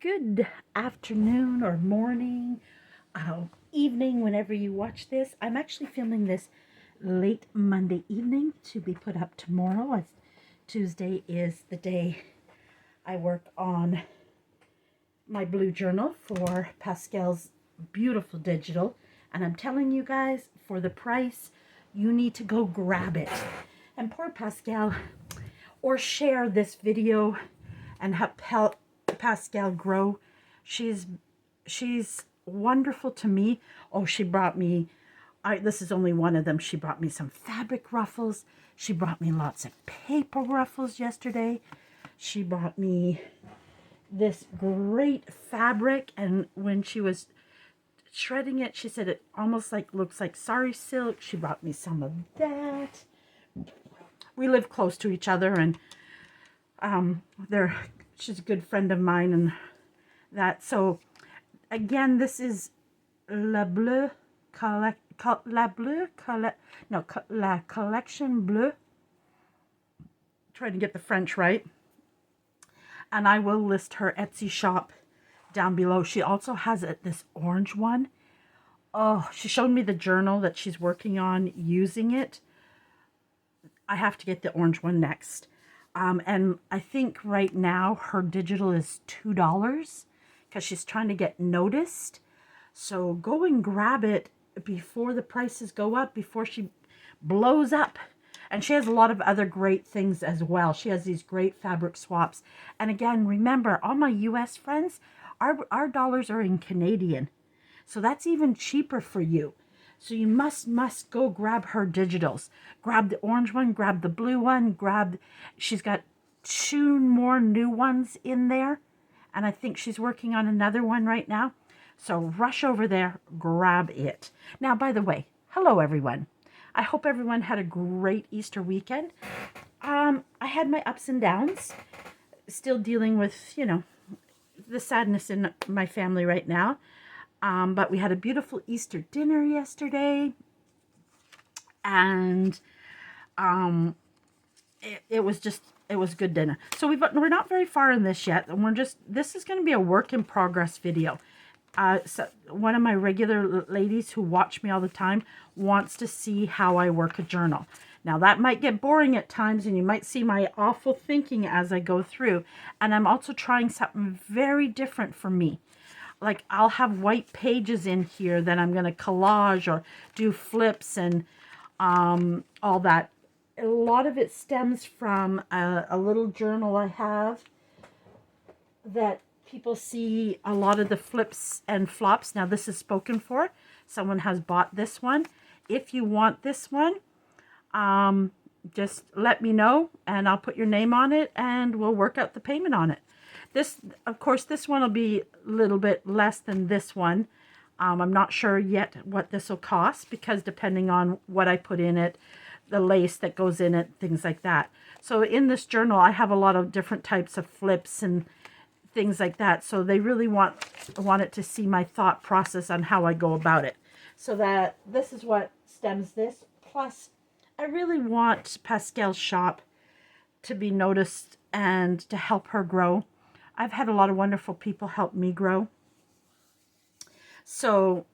Good afternoon or morning, evening, whenever you watch this. I'm actually filming this late Monday evening to be put up tomorrow. Tuesday is the day I work on my Bleue journal for Pascal's beautiful digital. And I'm telling you guys, for the price, you need to go grab it. And poor Pascal, or share this video and help Pascal grow. She's wonderful to me. Oh, she brought me, this is only one of them. She brought me some fabric ruffles. She brought me lots of paper ruffles yesterday. She brought me this great fabric, and when she was shredding it, she said it almost looks like sari silk. She brought me some of that. We live close to each other, and she's a good friend of mine, and that. So again, this is La Collection Bleue. Trying to get the French right. And I will list her Etsy shop down below. She also has this orange one. Oh, she showed me the journal that she's working on using it. I have to get the orange one next. And I think right now her digital is $2 because she's trying to get noticed. So go and grab it before the prices go up, before she blows up. And she has a lot of other great things as well. She has these great fabric swaps. And again, remember, all my US friends, our dollars are in Canadian. So that's even cheaper for you. So you must go grab her digitals. Grab the orange one, grab the blue one, she's got 2 more new ones in there. And I think she's working on another one right now. So rush over there, grab it. Now, by the way, hello everyone. I hope everyone had a great Easter weekend. I had my ups and downs. Still dealing with, the sadness in my family right now. But we had a beautiful Easter dinner yesterday, and it was good dinner. So we're not very far in this yet, and this is going to be a work in progress video. So one of my regular ladies who watch me all the time wants to see how I work a journal. Now that might get boring at times, and you might see my awful thinking as I go through. And I'm also trying something very different for me. Like I'll have white pages in here that I'm going to collage or do flips and all that. A lot of it stems from a little journal I have that people see a lot of the flips and flops. Now this is spoken for. Someone has bought this one. If you want this one, just let me know and I'll put your name on it and we'll work out the payment on it. This, of course, this one will be a little bit less than this one. I'm not sure yet what this will cost because depending on what I put in it, the lace that goes in it, things like that. So in this journal, I have a lot of different types of flips and things like that. So they really want it to see my thought process on how I go about it. So that this is what stems this. Plus, I really want Pascal's shop to be noticed and to help her grow. I've had a lot of wonderful people help me grow. So,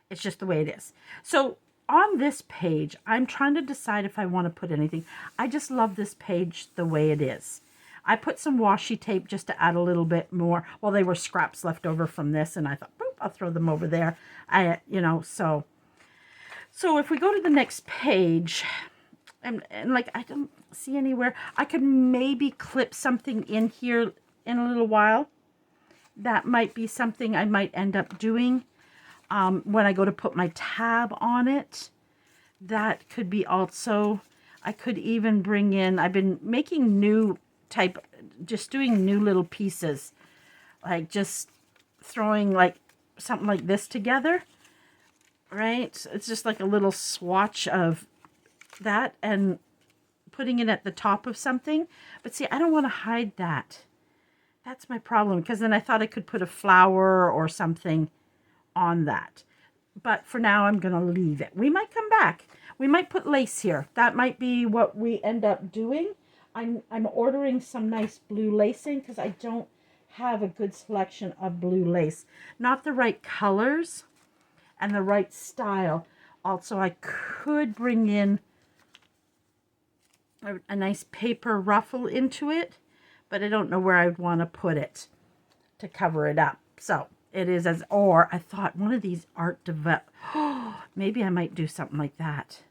it's just the way it is. So on this page, I'm trying to decide if I want to put anything. I just love this page the way it is. I put some washi tape just to add a little bit more. Well, they were scraps left over from this, and I thought, boop, I'll throw them over there. So if we go to the next page, and like I don't see anywhere, I could maybe clip something in here in a little while. That might be something I might end up doing when I go to put my tab on it. That could be also, I could even bring in, I've been making just doing new little pieces, like just throwing like something like this together, right? It's just like a little swatch of that and putting it at the top of something. But see, I don't want to hide that. That's my problem, because then I thought I could put a flower or something on that. But for now, I'm going to leave it. We might come back. We might put lace here. That might be what we end up doing. I'm ordering some nice blue lacing because I don't have a good selection of blue lace. Not the right colors and the right style. Also, I could bring in a nice paper ruffle into it, but I don't know where I'd want to put it to cover it up. So it is as, or I thought one of these art develop, maybe I might do something like that.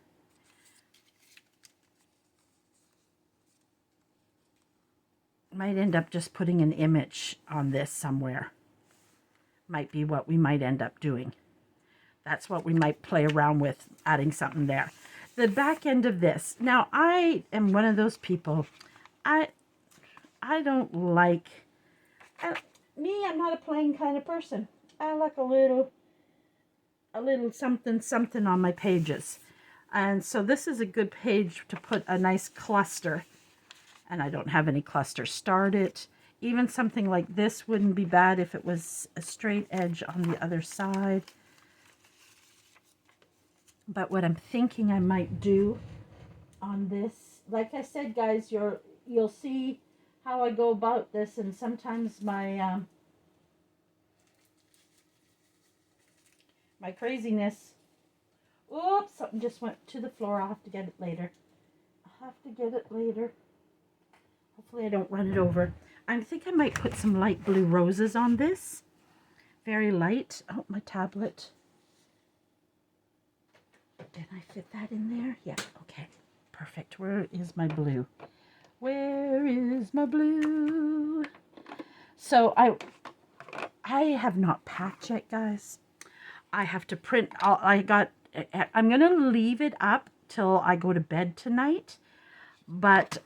Might end up just putting an image on this somewhere. Might be what we might end up doing. That's what we might play around with, adding something there. The back end of this. Now, I am one of those people, I don't like, I'm not a plain kind of person. I like a little something on my pages. And so this is a good page to put a nice cluster. And I don't have any cluster started. Even something like this wouldn't be bad if it was a straight edge on the other side. But what I'm thinking I might do on this, like I said, guys, you'll see how I go about this, and sometimes my my craziness. Oops, something just went to the floor. I'll have to get it later. Hopefully I don't run it over. I think I might put some light blue roses on this. Very light. Oh, my tablet. Did I fit that in there? Yeah, okay. Perfect. Where is my blue? Where is my blue? So I have not packed yet, guys. I have to print. I'm going to leave it up till I go to bed tonight. But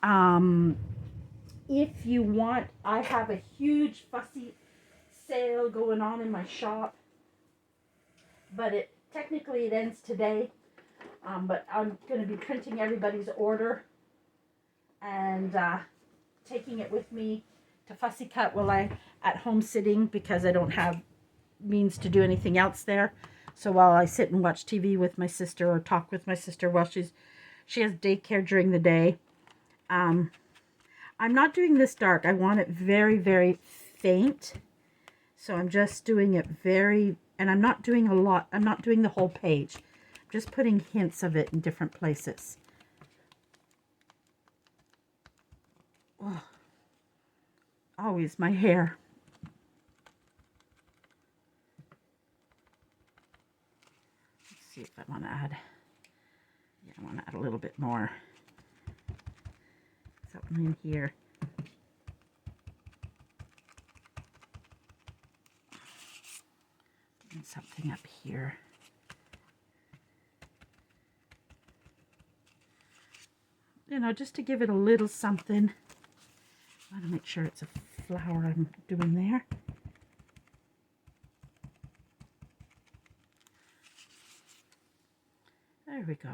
if you want, I have a huge fussy sale going on in my shop. But technically it ends today. But I'm going to be printing everybody's order and taking it with me to fussy cut while I'm at home sitting, because I don't have means to do anything else there. So while I sit and watch TV with my sister or talk with my sister while she has daycare during the day. I'm not doing this dark. I want it very, very faint. So I'm just doing it very, and I'm not doing a lot. I'm not doing the whole page. I'm just putting hints of it in different places. Oh, always my hair. Let's see if I want to add. Yeah, I want to add a little bit more. Something in here. And something up here. You know, just to give it a little something. I want to make sure it's a flower I'm doing there. There we go.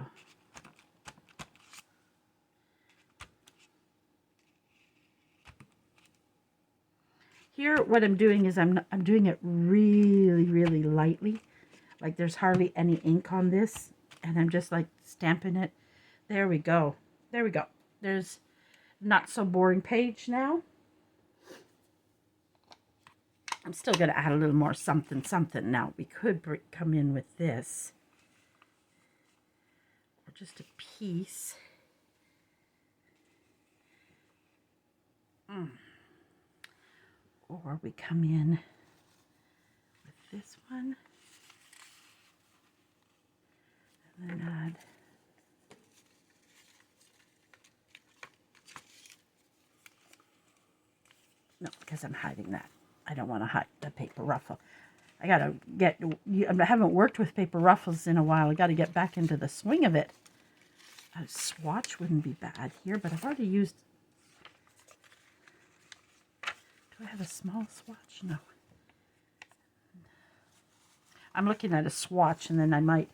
Here, what I'm doing is I'm doing it really, really lightly. Like there's hardly any ink on this. And I'm just like stamping it. There we go. There we go. There's not so boring page now. I'm still going to add a little more something. Now, we could come in with this. Or just a piece. Or we come in with this one. And then add no, because I'm hiding that. I don't want to hide the paper ruffle. I gotta I haven't worked with paper ruffles in a while. I gotta get back into the swing of it. A swatch wouldn't be bad here, but I've already used. Do I have a small swatch? No. I'm looking at a swatch, and then I might.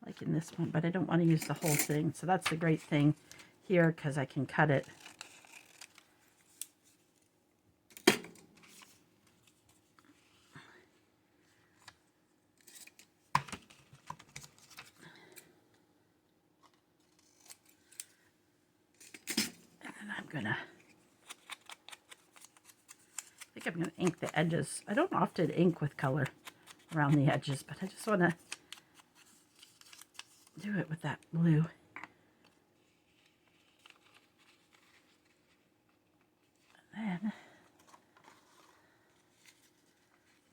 Like in this one, but I don't want to use the whole thing. So that's the great thing here, because I can cut it. I'm gonna, I think I'm gonna ink the edges. I don't often ink with color around the edges, but I just want to do it with that blue. And then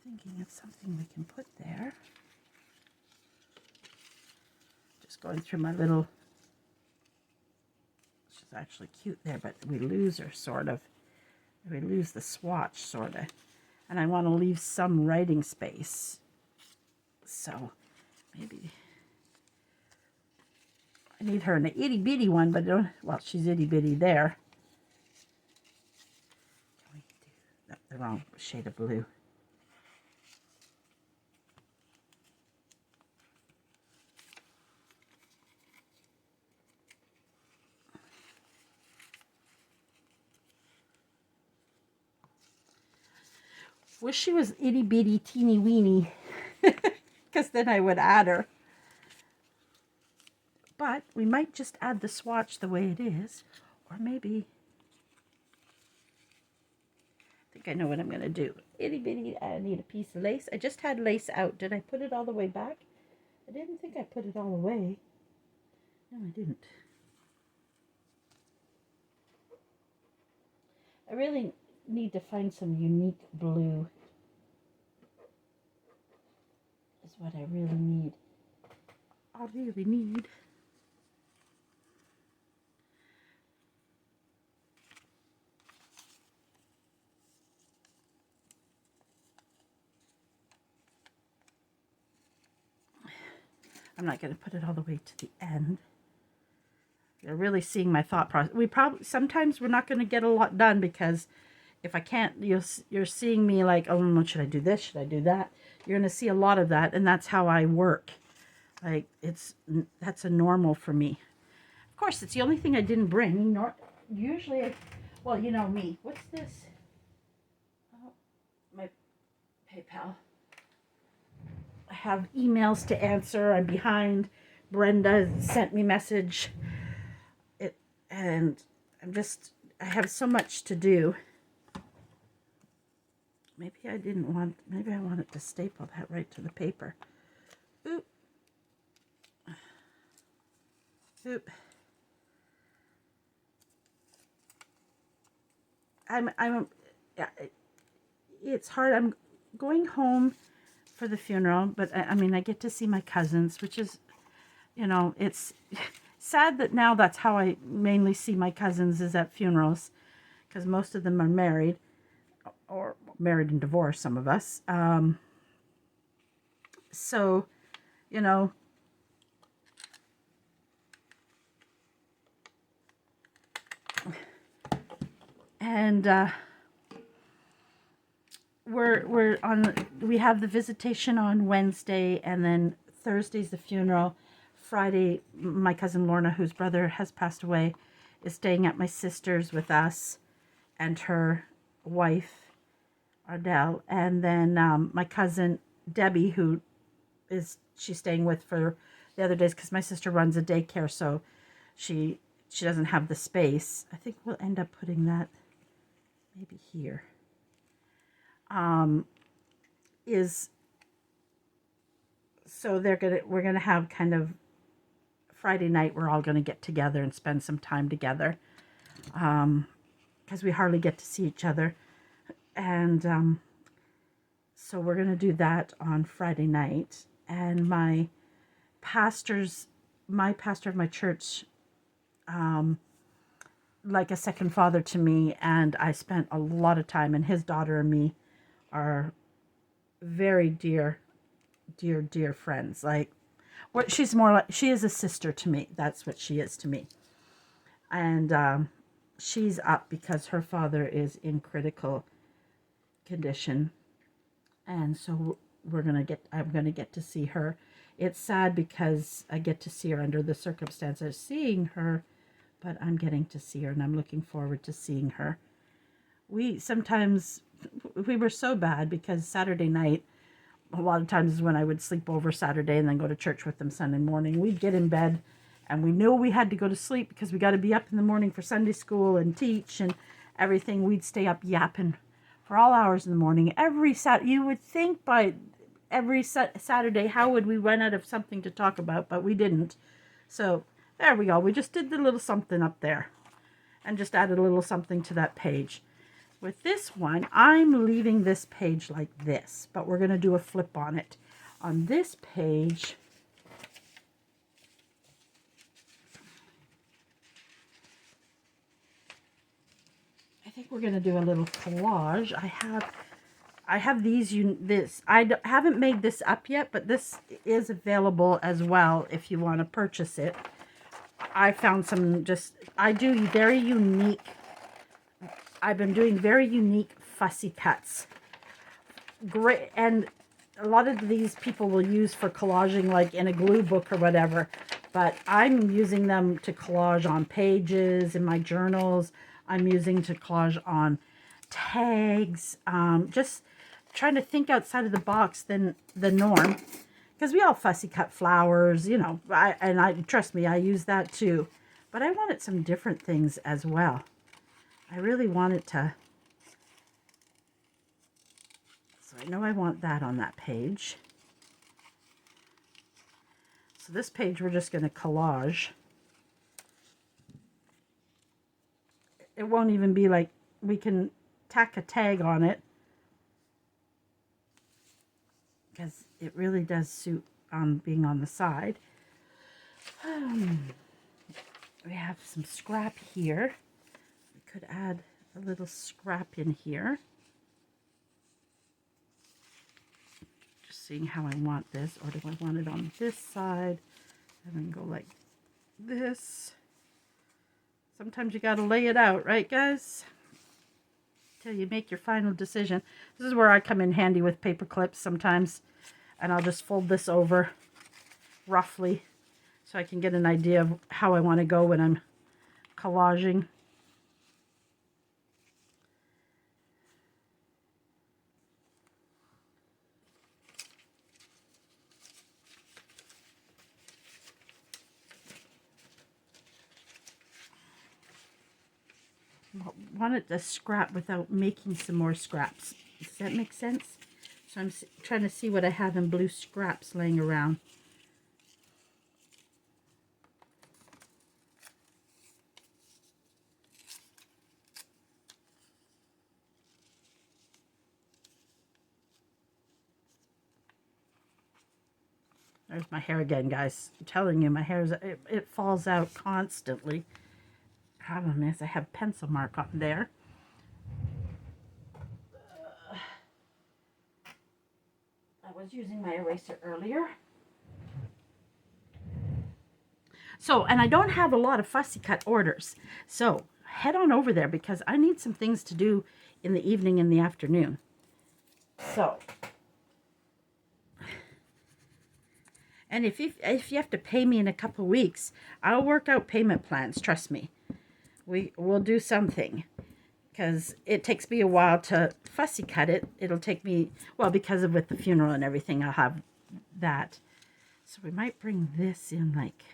thinking of something we can put there. Just going through my little, she's actually cute there, but we lose her sort of. We lose the swatch sort of. And I want to leave some writing space. So maybe I need her in an itty bitty one, but don't, well, she's itty bitty there. Can we do the wrong shade of blue? Wish she was itty bitty teeny weeny, because then I would add her. But we might just add the swatch the way it is, or maybe, I think I know what I'm going to do. Itty bitty, I need a piece of lace. I just had lace out. Did I put it all the way back? I didn't think I put it all away. No, I didn't. I really need to find some unique blue. Is what I really need. I really need. I'm not going to put it all the way to the end. You're really seeing my thought process. Sometimes we're not going to get a lot done because if I can't, you're seeing me like, oh, should I do this? Should I do that? You're going to see a lot of that, and that's how I work. Like, that's a normal for me. Of course, it's the only thing I didn't bring. Usually, well, you know me. What's this? Oh, my PayPal. I have emails to answer. I'm behind. Brenda sent me message. And I have so much to do. Maybe I wanted to staple that right to the paper. Oop. Oop. It's hard. I'm going home for the funeral, but I mean, I get to see my cousins, which is, you know, it's sad that now that's how I mainly see my cousins, is at funerals, because most of them are married, or married and divorced, some of us. So, you know, and we have the visitation on Wednesday, and then Thursday's the funeral. Friday, my cousin Lorna, whose brother has passed away, is staying at my sister's with us and her wife, Ardell. And then my cousin Debbie, she's staying with for the other days because my sister runs a daycare, so she doesn't have the space. I think we'll end up putting that maybe here. So we're gonna have kind of Friday night, we're all going to get together and spend some time together, because we hardly get to see each other. And so we're going to do that on Friday night. And my pastor of my church, like a second father to me, and I spent a lot of time, and his daughter and me are very dear friends. Like, she's more like, she is a sister to me. That's what she is to me. And she's up because her father is in critical condition, and so I'm gonna get to see her. It's sad because I get to see her under the circumstances of seeing her, but I'm getting to see her, and I'm looking forward to seeing her. We were so bad because Saturday night, a lot of times is when I would sleep over Saturday and then go to church with them Sunday morning. We'd get in bed and we knew we had to go to sleep because we got to be up in the morning for Sunday school and teach and everything, we'd stay up yapping for all hours in the morning. Every you would think by every Saturday, how would we run out of something to talk about? But we didn't. So there we go. We just did the little something up there and just added a little something to that page. With this one, I'm leaving this page like this, but we're going to do a flip on it. On this page, I think we're going to do a little collage. I have these, I haven't made this up yet, but this is available as well if you want to purchase it. I found some I've been doing very unique fussy cuts. Great, and a lot of these people will use for collaging like in a glue book or whatever, but I'm using them to collage on pages in my journals. I'm using to collage on tags, just trying to think outside of the box than the norm, because we all fussy cut flowers, you know, trust me, I use that too, but I wanted some different things as well. I really wanted to, so I know I want that on that page. So this page we're just going to collage. It won't even be like, we can tack a tag on it, because it really does suit on being on the side. We have some scrap here. We could add a little scrap in here. Just seeing how I want this, or do I want it on this side and then go like this? Sometimes you got to lay it out, right guys? Till you make your final decision. This is where I come in handy with paper clips sometimes, and I'll just fold this over roughly so I can get an idea of how I want to go when I'm collaging. Wanted to scrap without making some more scraps. Does that make sense? So I'm trying to see what I have in blue scraps laying around. There's my hair again, guys. I'm telling you, my hair it falls out constantly. Problem is I have pencil mark on there. I was using my eraser earlier. So, and I don't have a lot of fussy cut orders. So head on over there because I need some things to do in the evening and the afternoon. So, and if you have to pay me in a couple of weeks, I'll work out payment plans. Trust me. We'll do something, because it takes me a while to fussy cut it. It'll take me, well, because of with the funeral and everything, I'll have that. So we might bring this in like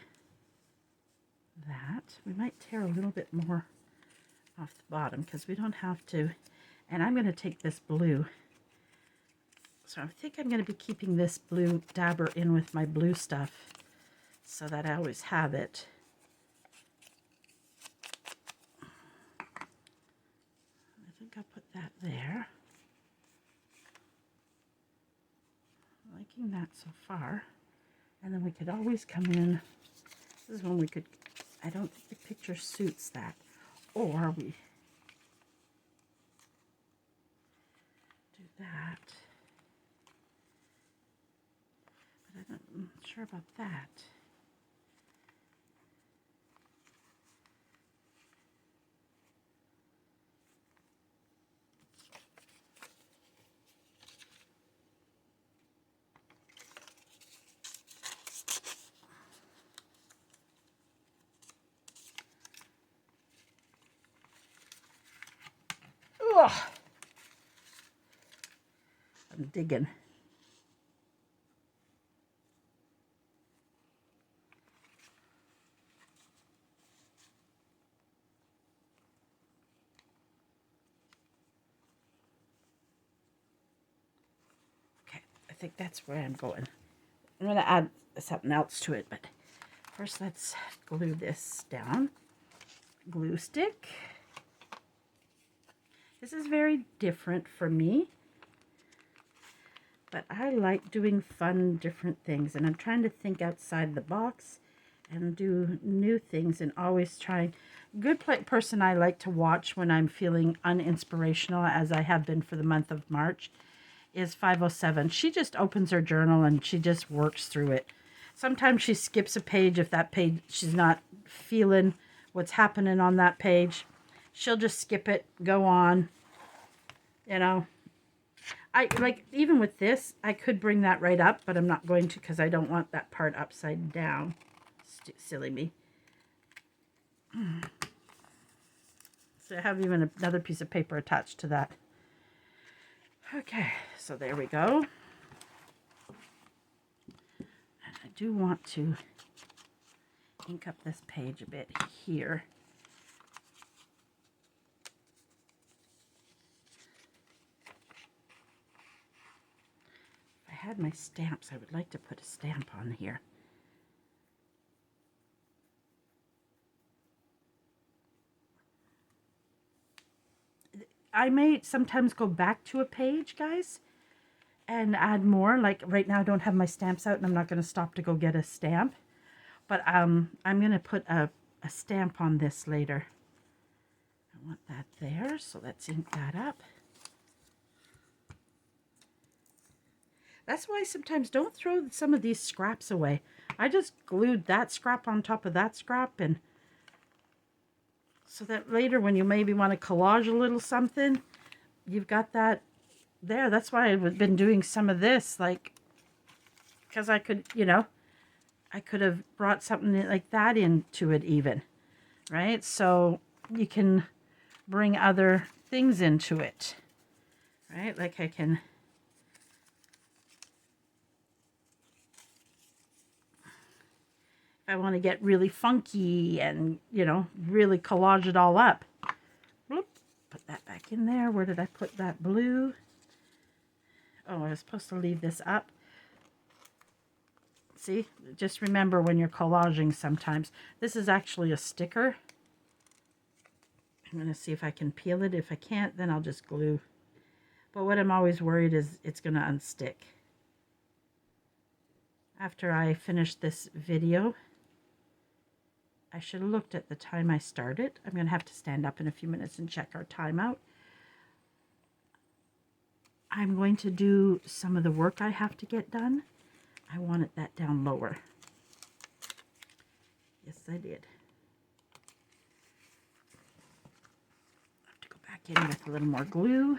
that. We might tear a little bit more off the bottom because we don't have to. And I'm going to take this blue. So I think I'm going to be keeping this blue dabber in with my blue stuff so that I always have it. I'll put that there. Liking that so far. And then we could always come in. This is when we could, I don't think the picture suits that. Or we do that. But I'm not sure about that. Ugh. I'm digging. think that's where I'm going. I'm going to add something else to it, but first let's glue this down. Glue stick. This is very different for me, but I like doing fun, different things, and I'm trying to think outside the box and do new things, and always trying. Good person I like to watch when I'm feeling uninspirational, as I have been for the month of March, is 507. She just opens her journal and she just works through it. Sometimes she skips a page if that page she's not feeling what's happening on that page. She'll just skip it, go on. You know, I like, even with this, I could bring that right up, but I'm not going to because I don't want that part upside down. Silly me. So I have even another piece of paper attached to that. Okay, so there we go. And I do want to ink up this page a bit here. If I had my stamps, I would like to put a stamp on here. I may sometimes go back to a page, guys, and add more. Like right now I don't have my stamps out, and I'm not going to stop to go get a stamp. But I'm going to put a stamp on this later. I want that there, so let's ink that up. That's why sometimes don't throw some of these scraps away. I just glued that scrap on top of that scrap, and so that later when you maybe want to collage a little something, you've got that there. That's why I've been doing some of this, like, because I could, you know, I could have brought something like that into it even, right? So you can bring other things into it, right? Like I can, I want to get really funky and, you know, really collage it all up. Bloop, put that back in there. Where did I put that blue? Oh, I was supposed to leave this up. See, just remember when you're collaging sometimes. This is actually a sticker. I'm going to see if I can peel it. If I can't, then I'll just glue. But what I'm always worried is it's going to unstick. After I finish this video, I should have looked at the time I started. I'm going to have to stand up in a few minutes and check our time out. I'm going to do some of the work I have to get done. I wanted that down lower. Yes, I did. I have to go back in with a little more glue.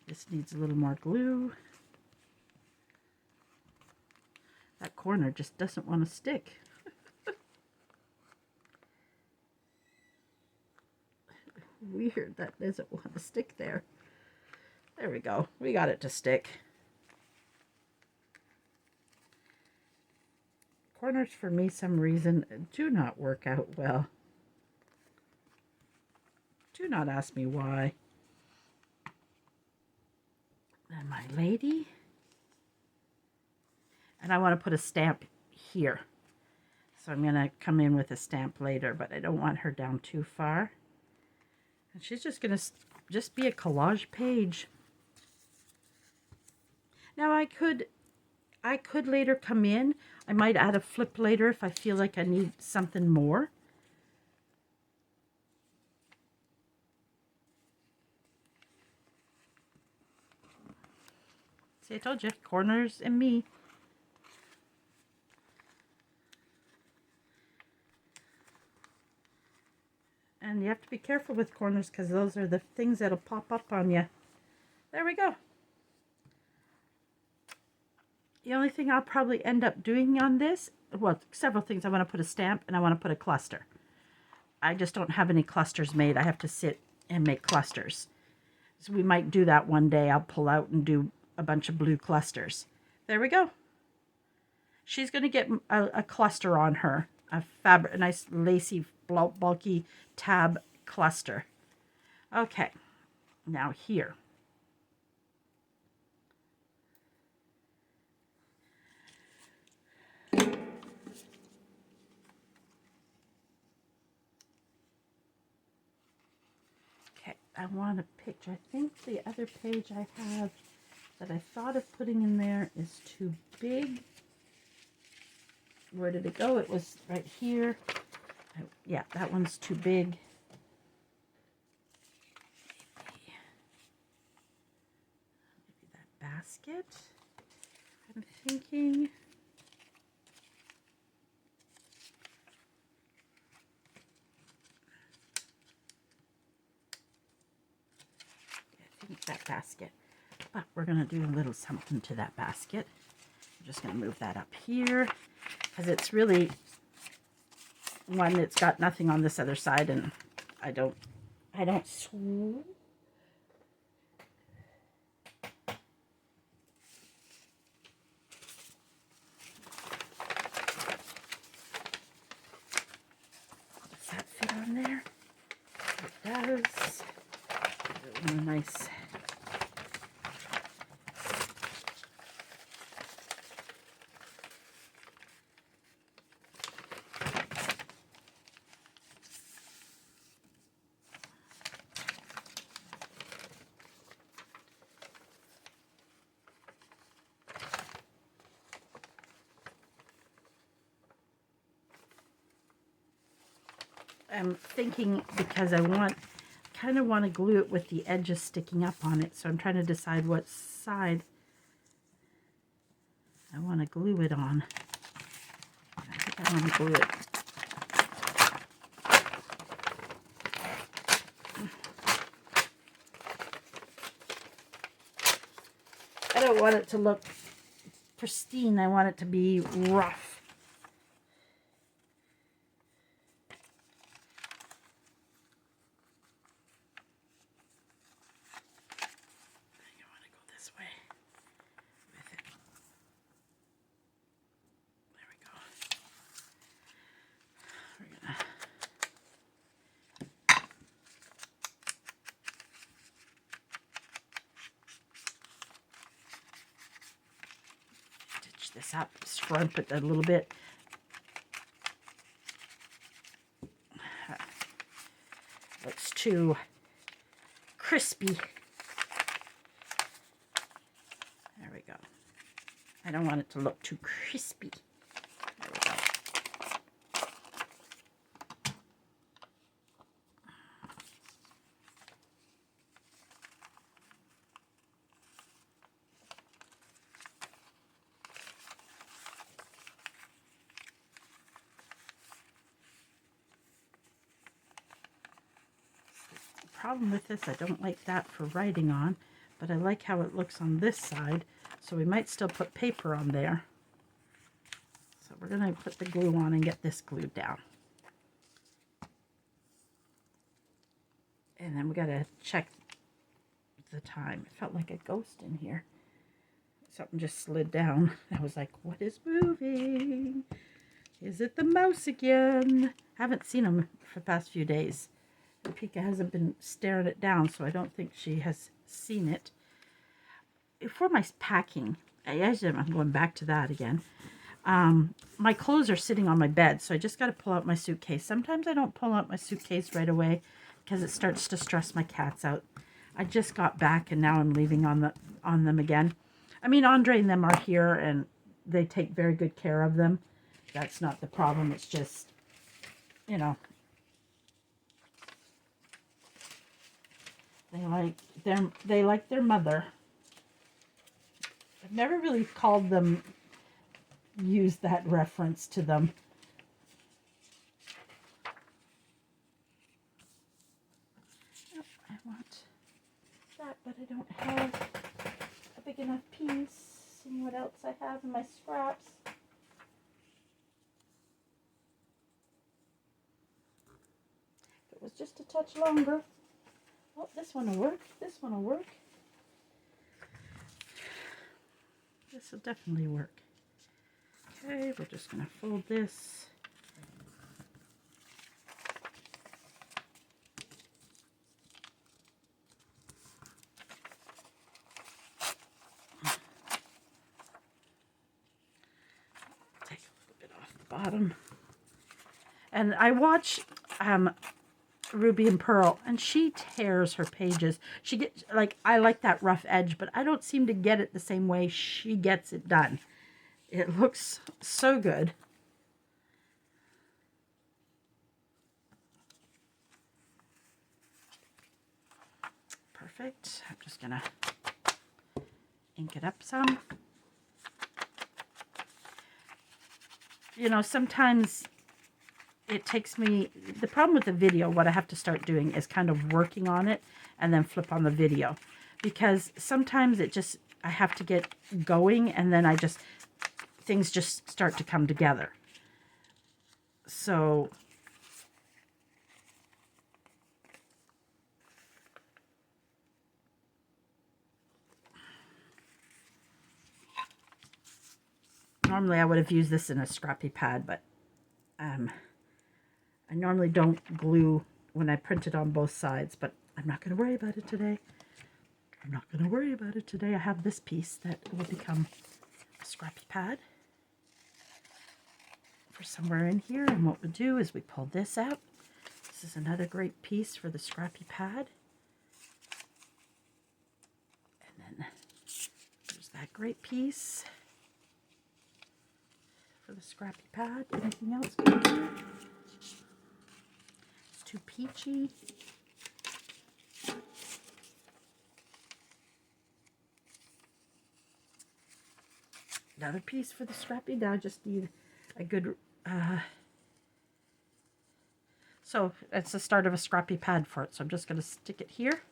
This needs a little more glue. That corner just doesn't want to stick. Weird, that doesn't want to stick there. There we go. We got it to stick. Corners for me, some reason, do not work out well. Do not ask me why. And my lady. And I want to put a stamp here. So I'm going to come in with a stamp later, but I don't want her down too far. And she's just going to just be a collage page. Now I could later come in. I might add a flip later if I feel like I need something more. See, I told you, corners and me. And you have to be careful with corners because those are the things that'll pop up on you. There we go. The only thing I'll probably end up doing on this, well, several things. I want to put a stamp and I want to put a cluster. I just don't have any clusters made. I have to sit and make clusters. So we might do that one day. I'll pull out and do a bunch of blue clusters. There we go. She's going to get a cluster on her. A nice lacy, bulky tab cluster. Okay, now here. I want a picture. I think the other page I have that I thought of putting in there is too big. Where did it go? It was right here. Yeah, that one's too big. Maybe that basket. I'm thinking. That basket, but we're gonna do a little something to that basket. I'm just gonna move that up here because it's really one that's got nothing on this other side, and I don't swoop. Does that fit on there? It does. A nice. I'm thinking because I kind of want to glue it with the edges sticking up on it, so I'm trying to decide what side I want to glue it on. I think I want to glue it. I don't want it to look pristine. I want it to be rough. This up, scrump it a little bit. Looks too crispy. There we go. I don't want it to look too crispy. There we go. Problem with this, I don't like that for writing on, but I like how it looks on this side, so we might still put paper on there. So we're going to put the glue on and get this glued down. And then we got to check the time. It felt like a ghost in here. Something just slid down. I was like, what is moving? Is it the mouse again? Haven't seen him for the past few days. Pika hasn't been staring it down, so I don't think she has seen it. For my packing, I'm going back to that again. My clothes are sitting on my bed, so I just got to pull out my suitcase. Sometimes I don't pull out my suitcase right away because it starts to stress my cats out. I just got back, and now I'm leaving on them again. I mean, Andre and them are here, and they take very good care of them. That's not the problem. It's just, you know, they like their mother. I've never really called them, used that reference to them. Oh, I want that, but I don't have a big enough piece. See what else I have in my scraps. If it was just a touch longer. Oh, this one will work. This one will work. This will definitely work. Okay, we're just going to fold this. bottom. And I watch Ruby and Pearl, and she tears her pages. She gets, like, I like that rough edge, but I don't seem to get it the same way she gets it done. It looks so good. Perfect. I'm just gonna ink it up some. You know, sometimes it takes me, the problem with the video, what I have to start doing is kind of working on it and then flip on the video, because sometimes it just, I have to get going and then things just start to come together. So normally I would have used this in a scrappy pad, but I normally don't glue when I print it on both sides, but I'm not going to worry about it today. I'm not going to worry about it today. I have this piece that will become a scrappy pad for somewhere in here. And what we do is we pull this out. This is another great piece for the scrappy pad. And then there's that great piece for the scrappy pad. Anything else good here? It's too peachy. Another piece for the scrappy. Now I just need a good, so it's the start of a scrappy pad for it. So I'm just going to stick it here.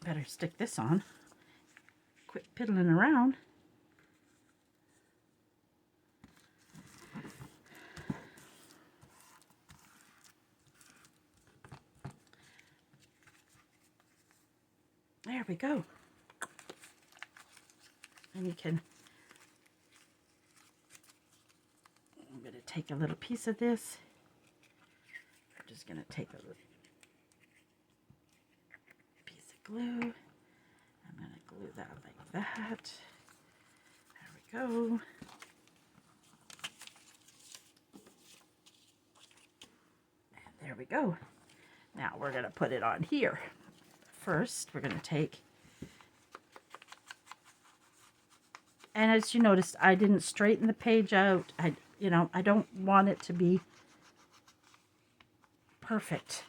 Better stick this on. Quit piddling around. There we go. And you can, I'm going to take a little piece of this. I'm just going to take a little piece of glue. I'm going to glue that like that. There we go. And there we go. Now we're going to put it on here. First, we're going to take, and as you noticed, I didn't straighten the page out. I don't want it to be perfect.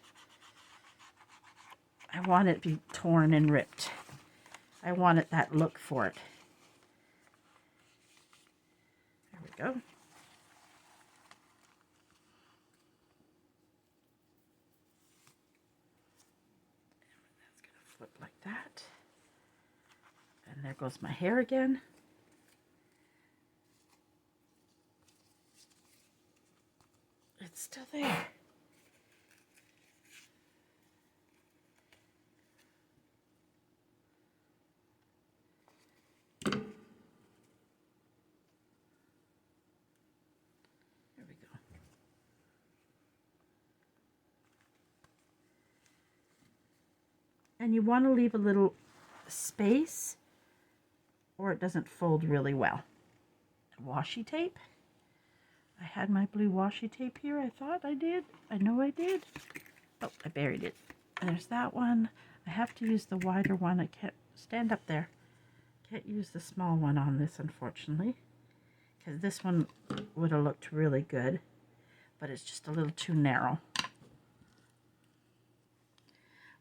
I want it to be torn and ripped. I want it that look for it. There we go. That's going to flip like that. And there goes my hair again. It's still there. There we go. And you want to leave a little space or it doesn't fold really well. Washi tape. I had my blue washi tape here. I thought I did. I know I did. Oh, I buried it. There's that one. I have to use the wider one. I can't stand up there. Can't use the small one on this, unfortunately, because this one would have looked really good, but it's just a little too narrow.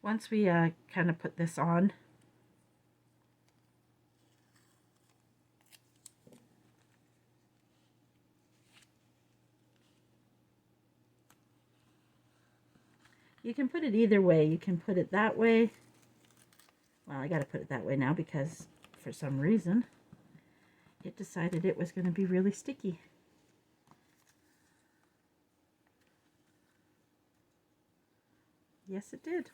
Once we kind of put this on, you can put it either way. You can put it that way. Well, I got to put it that way now because for some reason it decided it was going to be really sticky. Yes, it did.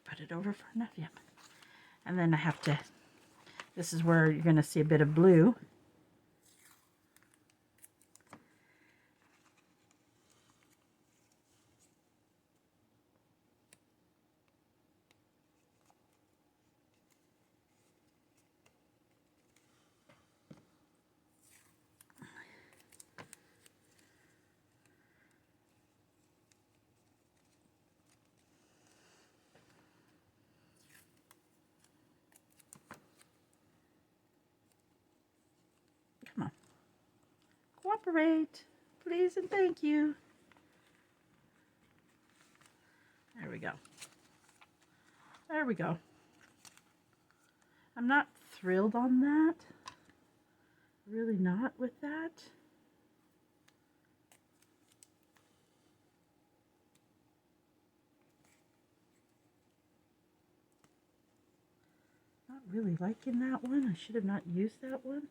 Put it over for enough, yep. And then I have to This is where you're going to see a bit of blue. Come on. Cooperate, please and thank you. There we go. There we go. I'm not thrilled on that. Really not with that. Not really liking that one. I should have not used that one.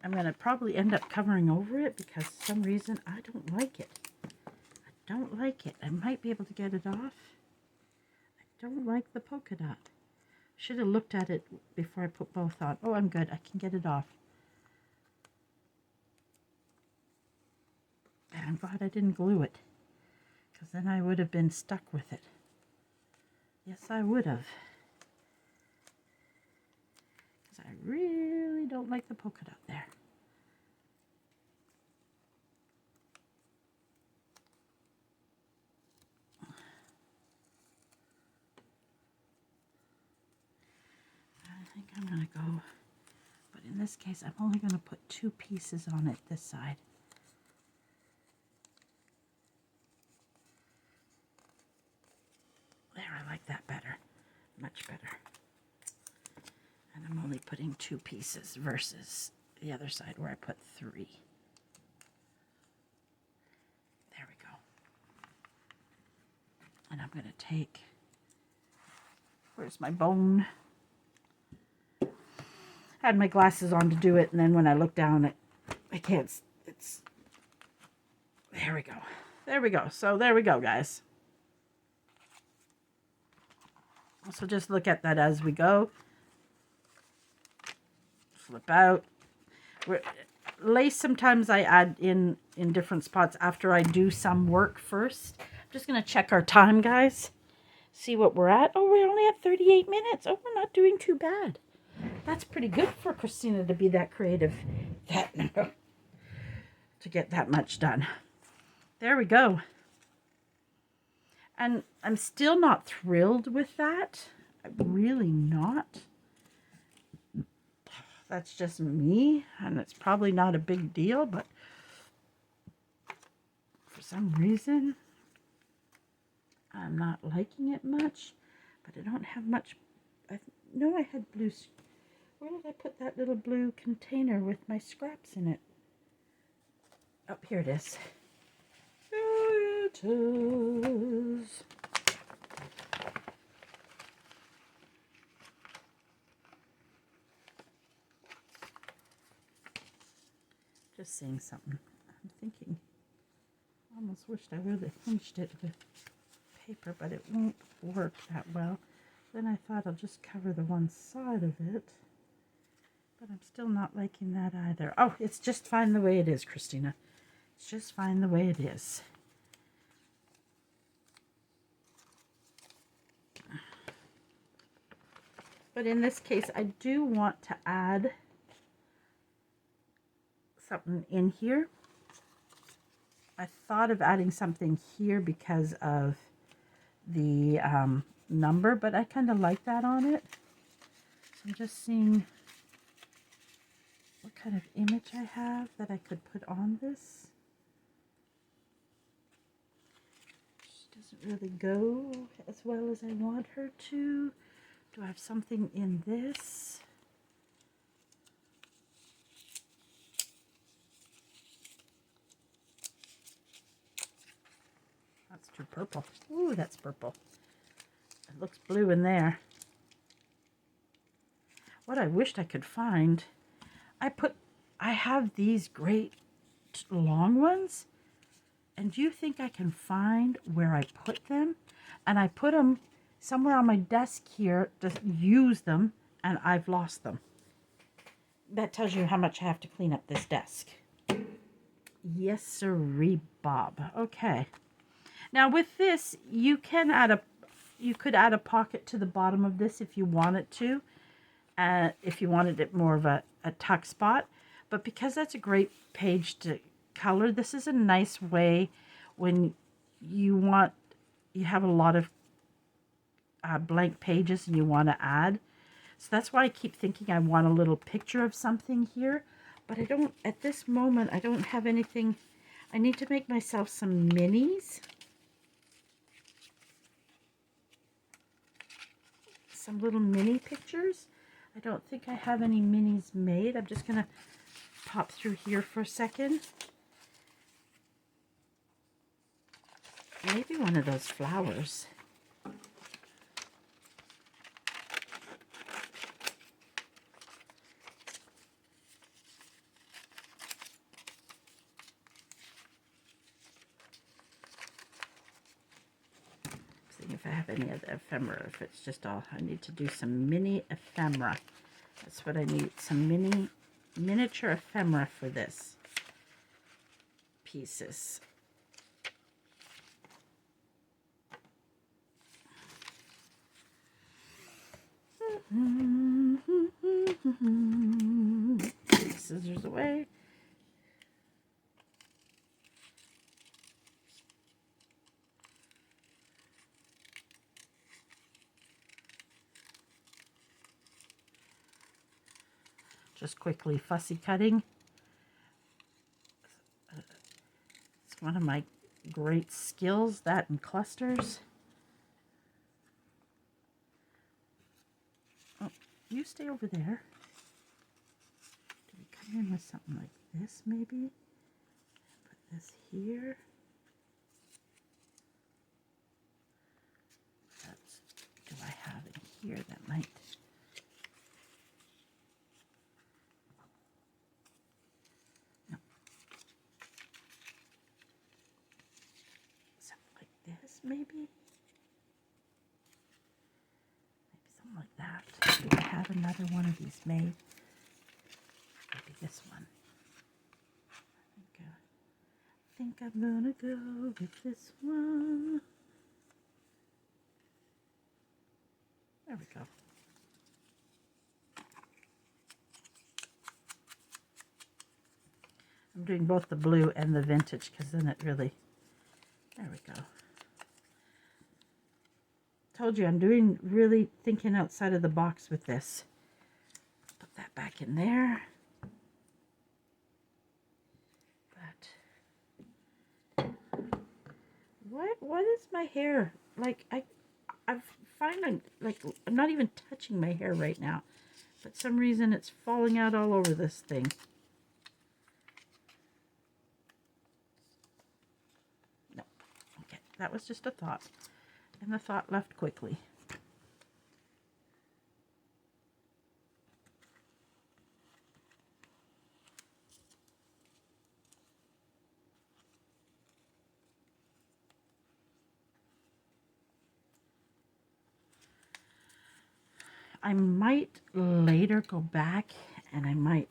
I'm going to probably end up covering over it because for some reason I don't like it. I don't like it. I might be able to get it off. I don't like the polka dot. Should have looked at it before I put both on. Oh, I'm good. I can get it off. And I'm glad I didn't glue it, because then I would have been stuck with it. Yes, I would have. Because I really don't like the polka dot there. I think I'm going to go, but in this case, I'm only going to put 2 pieces on it this side. There, I like that better, much better. And I'm only putting 2 pieces versus the other side where I put 3. There we go. And I'm going to take, where's my bone? I had my glasses on to do it, and then when I look down, I can't, it's, there we go. There we go. So there we go, guys. So just look at that as we go. Flip out. Lace sometimes I add in different spots after I do some work first. I'm just going to check our time, guys. See what we're at. Oh, we're only at 38 minutes. Oh, we're not doing too bad. That's pretty good for Christina to be that creative, to get that much done. There we go. And I'm still not thrilled with that. I'm really not. That's just me, and it's probably not a big deal, but for some reason, I'm not liking it much. But I don't have much. I know I had blue. Where did I put that little blue container with my scraps in it? Oh, here it is. Here it is. Just saying something. I'm thinking, I almost wished I would have hinged it with paper, but it won't work that well. Then I thought I'll just cover the one side of it. But I'm still not liking that either. Oh, it's just fine the way it is, Christina. It's just fine the way it is. But in this case, I do want to add something in here. I thought of adding something here because of the number, but I kind of like that on it. So I'm just seeing what kind of image I have that I could put on this. She doesn't really go as well as I want her to. Do I have something in this? That's too purple. Ooh, that's purple. It looks blue in there. What I wished I could find, I have these great long ones, and do you think I can find where I put them? And I put them somewhere on my desk here to use them, and I've lost them. that tells you how much I have to clean up this desk. Yes, sirree, Bob. Okay. Now with this, you could add a pocket to the bottom of this if you wanted to. If you wanted it more of a tuck spot. But because that's a great page to color, this is a nice way when you have a lot of blank pages and you want to add. So that's why I keep thinking I want a little picture of something here. But I don't, at this moment, I don't have anything. I need to make myself some minis. Some little mini pictures. I don't think I have any minis made. I'm just going to pop through here for a second. Maybe one of those flowers. Seeing if I have any of the ephemera, if it's just all, I need to do some mini ephemera. That's what I need, some miniature ephemera for this pieces. Scissors away. Just quickly fussy cutting. It's one of my great skills, that and clusters. Oh, you stay over there. Do we come in with something like this maybe? Put this here. What do I have in here that might... Maybe something like that. Do I have another one of these made? Maybe this one. I think I'm gonna go with this one. There we go. I'm doing both the blue and the vintage because then it really, there we go. Told you I'm doing really thinking outside of the box with this. Put that back in there. But what is my hair like? I find I'm not even touching my hair right now, but some reason it's falling out all over this thing. No, okay, that was just a thought. And the thought left quickly. I might later go back and I might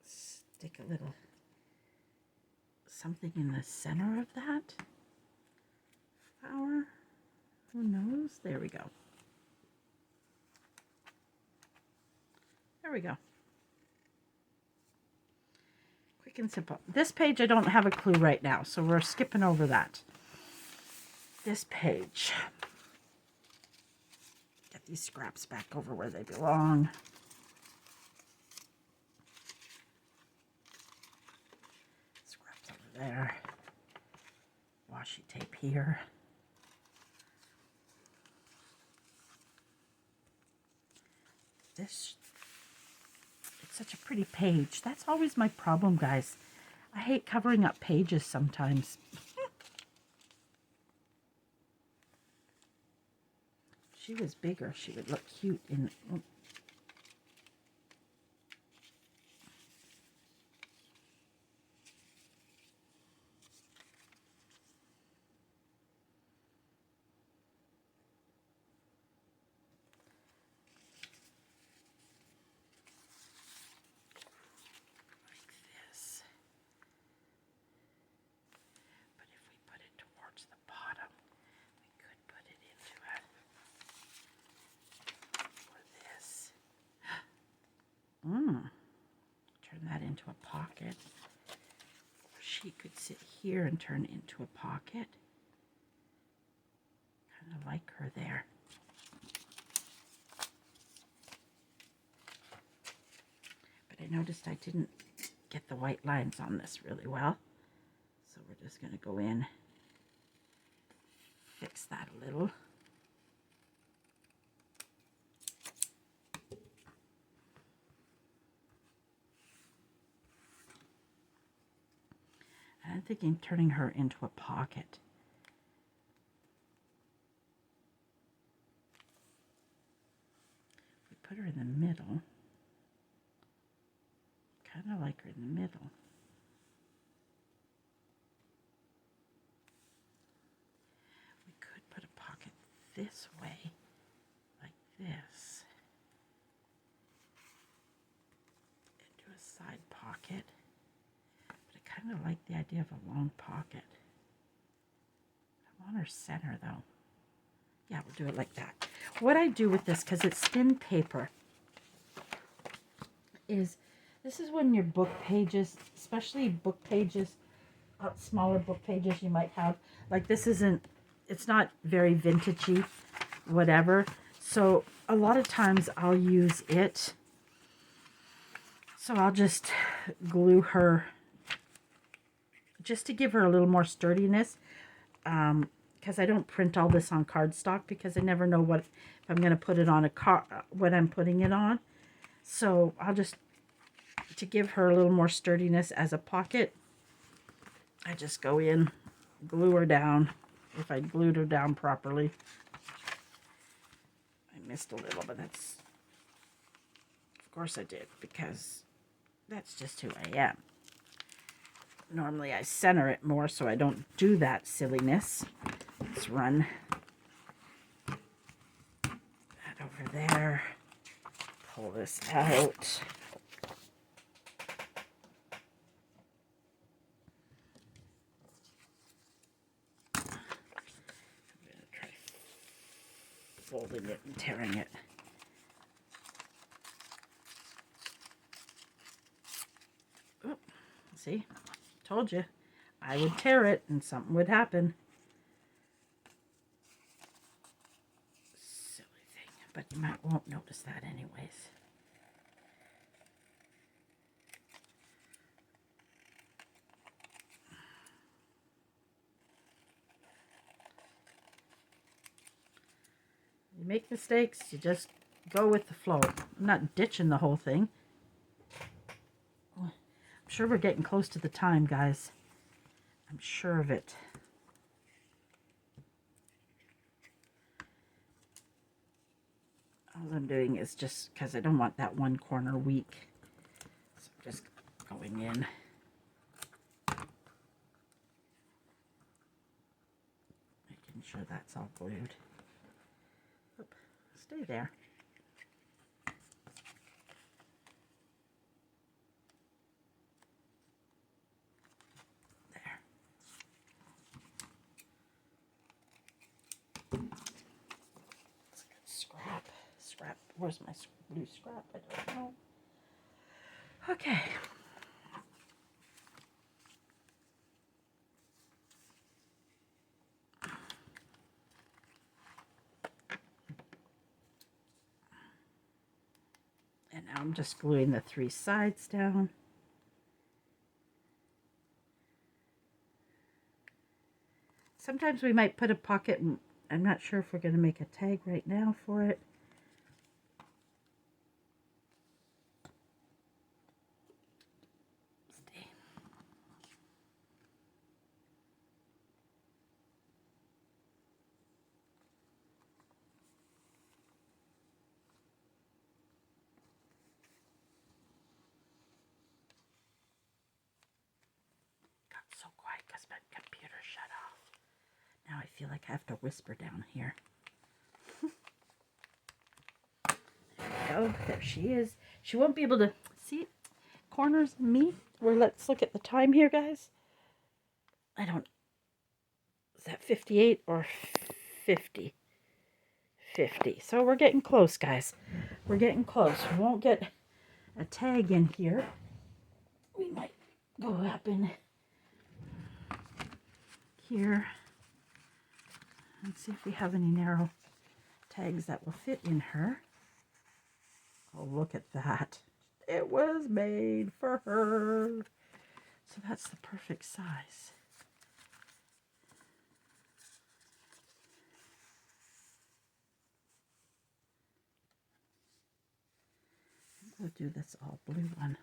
stick a little something in the center of that flower. Who knows? There we go. There we go. Quick and simple. This page I don't have a clue right now, so we're skipping over that. This page. Get these scraps back over where they belong. Scraps over there. Washi tape here. It's such a pretty page. That's always my problem, guys. I hate covering up pages sometimes. If she was bigger, she would look cute in... into a pocket. She could sit here and turn into a pocket. Kind of like her there. But I noticed I didn't get the white lines on this really well. So we're just going to go in, fix that a little. And I'm thinking turning her into a pocket. We put her in the middle. Kind of like her in the middle. We could put a pocket this way, like this, and do a side pocket. But I kind of like the idea of a long pocket. I want her center though. Yeah, we'll do it like that. What I do with this, because it's thin paper, is this is when your book pages, especially book pages, smaller book pages you might have, like this isn't, it's not very vintagey, whatever. So a lot of times I'll use it. So I'll just glue her, just to give her a little more sturdiness. Because I don't print all this on cardstock because I never know what, if I'm going to put it on a what I'm putting it on. So I'll just, to give her a little more sturdiness as a pocket, I just go in, glue her down, if I glued her down properly. I missed a little, but that's, of course I did, because that's just who I am. Normally I center it more so I don't do that silliness. Let's run that over there, pull this out. Folding it and tearing it. Oh, see, told you, I would tear it and something would happen. Silly thing, but you won't notice that anyways. You make mistakes, you just go with the flow. I'm not ditching the whole thing. I'm sure we're getting close to the time, guys. I'm sure of it. All I'm doing is just, because I don't want that one corner weak. So I'm just going in. Making sure that's all glued. Stay there. There. Scrap. Where's my blue scrap? I don't know. Okay. And now I'm just gluing the 3 sides down. Sometimes we might put a pocket, and I'm not sure if we're going to make a tag right now for it. Stay. Got so quiet because my computer shut off. Now I feel like I have to whisper down here. There we go. There she is. She won't be able to see corners of me. Let's look at the time here, guys. I don't... Is that 58 or 50? 50. So we're getting close, guys. We're getting close. We won't get a tag in here. go up in here and see if we have any narrow tags that will fit in her. Oh, look at that. It was made for her. So that's the perfect size. We'll do this all blue one.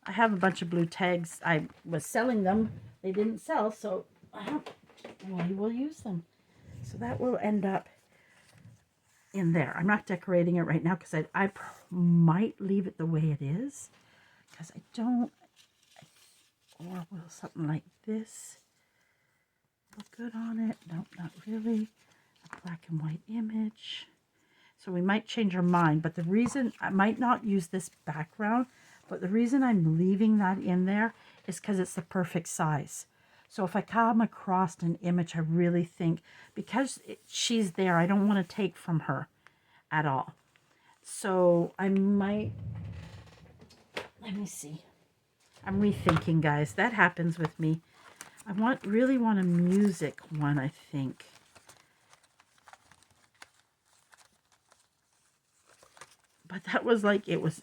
I have a bunch of blue tags. I was selling them. They didn't sell, so we will use them. So that will end up in there. I'm not decorating it right now because I might leave it the way it is because I don't, or will something like this look good on it? Nope, not really. A black and white image. So we might change our mind, but the reason I might not use this background, but the reason I'm leaving that in there is because it's the perfect size. So if I come across an image, I really think, because she's there, I don't want to take from her at all. So I might, let me see. I'm rethinking, guys. That happens with me. I really want a music one, I think. But that was like, it was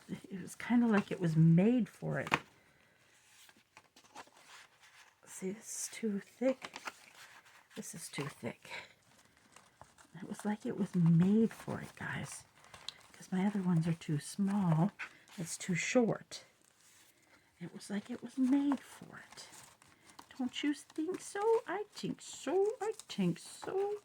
kind of like it was made for it. See, this is too thick. This is too thick. It was like it was made for it, guys. Because my other ones are too small. It's too short. It was like it was made for it. Don't you think so? I think so. I think so.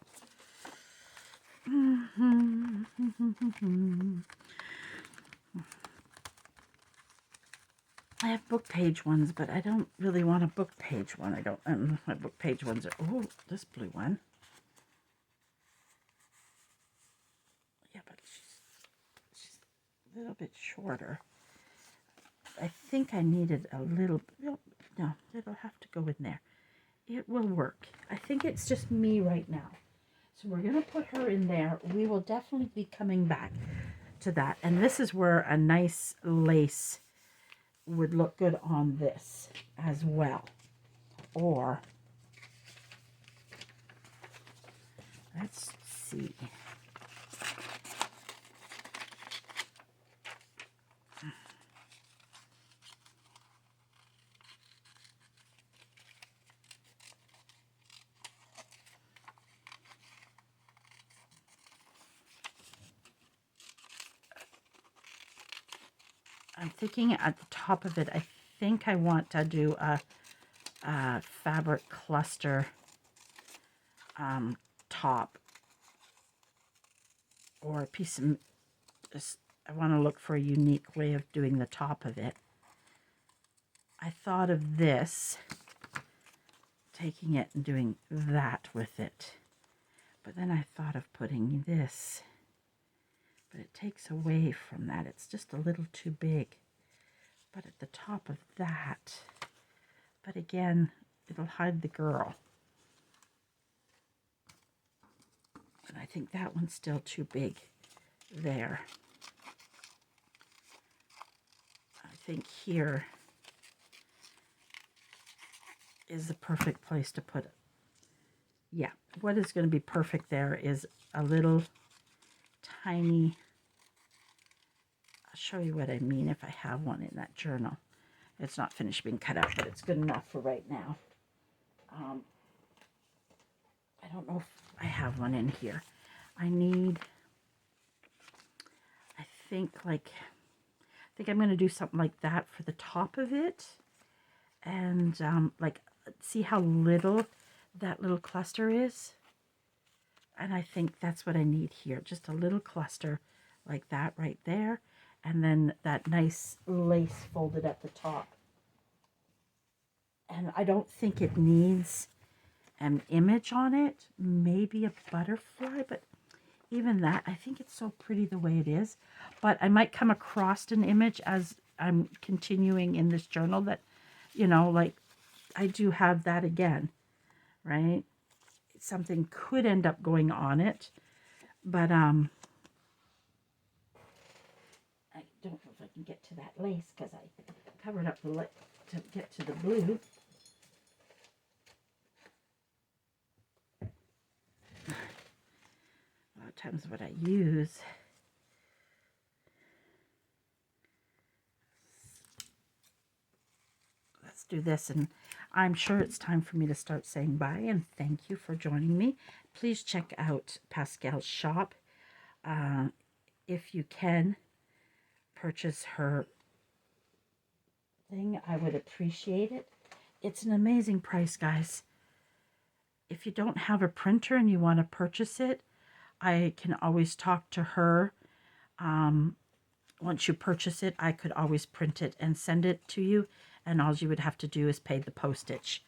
I have book page ones, but I don't really want a book page one. My book page ones are, oh, this blue one. Yeah, but she's a little bit shorter. I think I needed a little, no, it'll have to go in there. It will work. I think it's just me right now. So we're going to put her in there. We will definitely be coming back to that. And this is where a nice lace would look good on this as well. Or, let's see. I'm thinking at the top of it, I think I want to do a fabric cluster top, or a piece of, I want to look for a unique way of doing the top of it. I thought of this, taking it and doing that with it, but then I thought of putting this, but it takes away from that. It's just a little too big. But at the top of that, but again, it'll hide the girl. And I think that one's still too big there. I think here is the perfect place to put it. Yeah, what is going to be perfect there is a little tiny, I'll show you what I mean if I have one in that journal. It's not finished being cut out, but it's good enough for right now. I don't know if I have one in here. I think I'm going to do something like that for the top of it. And like, see how little that little cluster is? And I think that's what I need here. Just a little cluster like that right there. And then that nice lace folded at the top. And I don't think it needs an image on it. Maybe a butterfly, but even that, I think it's so pretty the way it is. But I might come across an image as I'm continuing in this journal that, you know, like I do have that again, right? Something could end up going on it, but I don't know if I can get to that lace because I covered up the to get to the blue. A lot of times what I use, let's do this, and I'm sure it's time for me to start saying bye, and thank you for joining me. Please check out Pascal's shop. If you can purchase her thing, I would appreciate it. It's an amazing price, guys. If you don't have a printer and you want to purchase it, I can always talk to her. Once you purchase it, I could always print it and send it to you, and all you would have to do is pay the postage.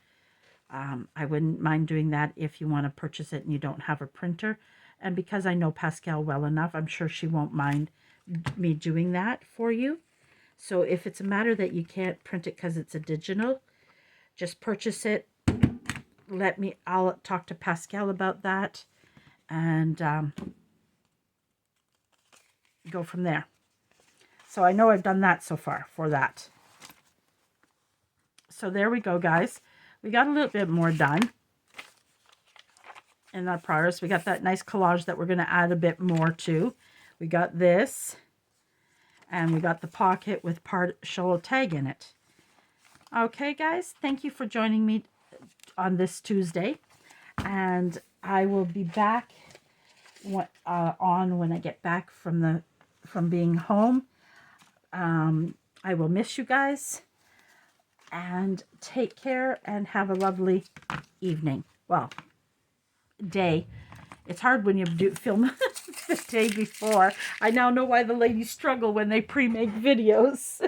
I wouldn't mind doing that if you want to purchase it and you don't have a printer. And because I know Pascal well enough, I'm sure she won't mind me doing that for you. So if it's a matter that you can't print it because it's a digital, just purchase it. I'll talk to Pascal about that and go from there. So I know I've done that so far for that. So there we go, guys. We got a little bit more done in our progress. We got that nice collage that we're going to add a bit more to. We got this, and we got the pocket with partial tag in it. Okay, guys, thank you for joining me on this Tuesday, and I will be back when I get back from being home. I will miss you guys, and take care and have a lovely evening. Well, day. It's hard when you film the day before. I now know why the ladies struggle when they pre-make videos.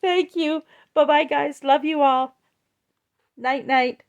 Thank you. Bye-bye, guys. Love you all. Night, night.